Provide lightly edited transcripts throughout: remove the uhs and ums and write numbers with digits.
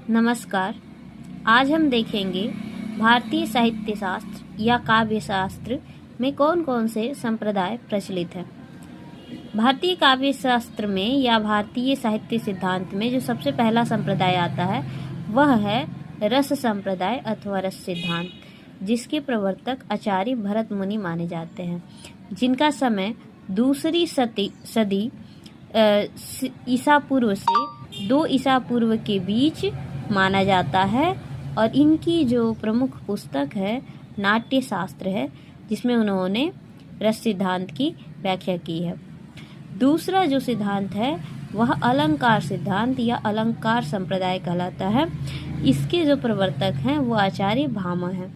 नमस्कार। आज हम देखेंगे भारतीय साहित्य शास्त्र या काव्य शास्त्र में कौन कौन से संप्रदाय प्रचलित हैं। भारतीय काव्य शास्त्र में या भारतीय साहित्य सिद्धांत में जो सबसे पहला संप्रदाय आता है वह है रस संप्रदाय अथवा रस सिद्धांत, जिसके प्रवर्तक आचार्य भरत मुनि माने जाते हैं, जिनका समय दूसरी सदी ईसा पूर्व से 2 ईसा पूर्व के बीच माना जाता है। और इनकी जो प्रमुख पुस्तक है नाट्य शास्त्र है, जिसमें उन्होंने रस सिद्धांत की व्याख्या की है। दूसरा जो सिद्धांत है वह अलंकार सिद्धांत या अलंकार संप्रदाय कहलाता है। इसके जो प्रवर्तक हैं वो आचार्य भामा हैं।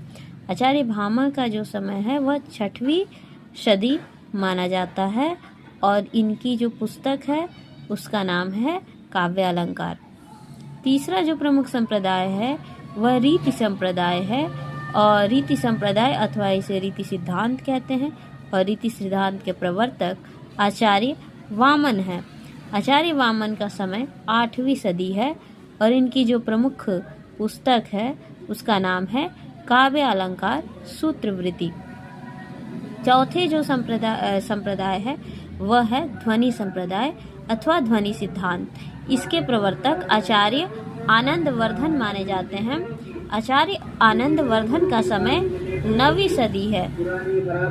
आचार्य भामा का जो समय है वह 6वीं सदी माना जाता है और इनकी जो पुस्तक है उसका नाम है काव्य अलंकार। तीसरा जो प्रमुख संप्रदाय है वह रीति संप्रदाय है और रीति संप्रदाय अथवा इसे रीति सिद्धांत कहते हैं। और रीति सिद्धांत के प्रवर्तक आचार्य वामन है। आचार्य वामन का समय 8वीं सदी है और इनकी जो प्रमुख पुस्तक है उसका नाम है काव्य अलंकार सूत्रवृत्ति। चौथे जो संप्रदाय है वह है ध्वनि संप्रदाय अथवा ध्वनि सिद्धांत। इसके प्रवर्तक आचार्य आनंदवर्धन माने जाते हैं। आचार्य आनंदवर्धन का समय 9वीं सदी है।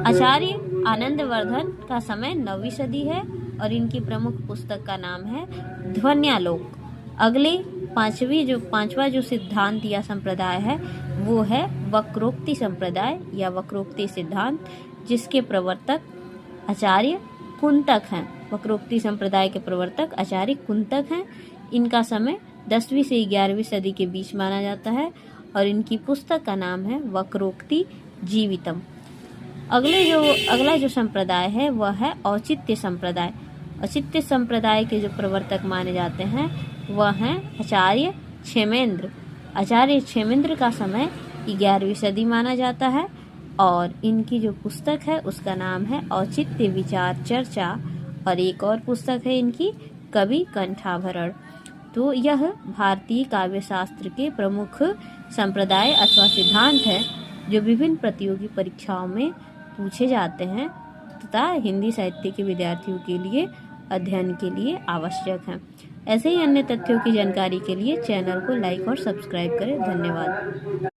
आचार्य आनंदवर्धन का समय 9वीं सदी है और इनकी प्रमुख पुस्तक का नाम है ध्वन्यालोक। अगले पांचवा जो सिद्धांत या संप्रदाय है वो है वक्रोक्ति संप्रदाय या वक्रोक्ति सिद्धांत, जिसके प्रवर्तक आचार्य कुंतक हैं। वक्रोक्ति संप्रदाय के प्रवर्तक आचार्य कुंतक हैं। इनका समय 10वीं से 11वीं सदी के बीच माना जाता है और इनकी पुस्तक का नाम है वक्रोक्ति जीवितम। अगला जो संप्रदाय है वह है औचित्य संप्रदाय। औचित्य संप्रदाय के जो प्रवर्तक माने जाते हैं वह हैं आचार्य क्षेमेंद्र। आचार्य क्षेमेंद्र का समय 11वीं सदी माना जाता है और इनकी जो पुस्तक है उसका नाम है औचित्य विचार चर्चा और एक और पुस्तक है इनकी कवि कंठाभरण। तो यह भारतीय काव्य शास्त्र के प्रमुख संप्रदाय अथवा सिद्धांत है जो विभिन्न प्रतियोगी परीक्षाओं में पूछे जाते हैं तथा हिंदी साहित्य के विद्यार्थियों के लिए अध्ययन के लिए आवश्यक हैं। ऐसे ही अन्य तथ्यों की जानकारी के लिए चैनल को लाइक और सब्सक्राइब करें। धन्यवाद।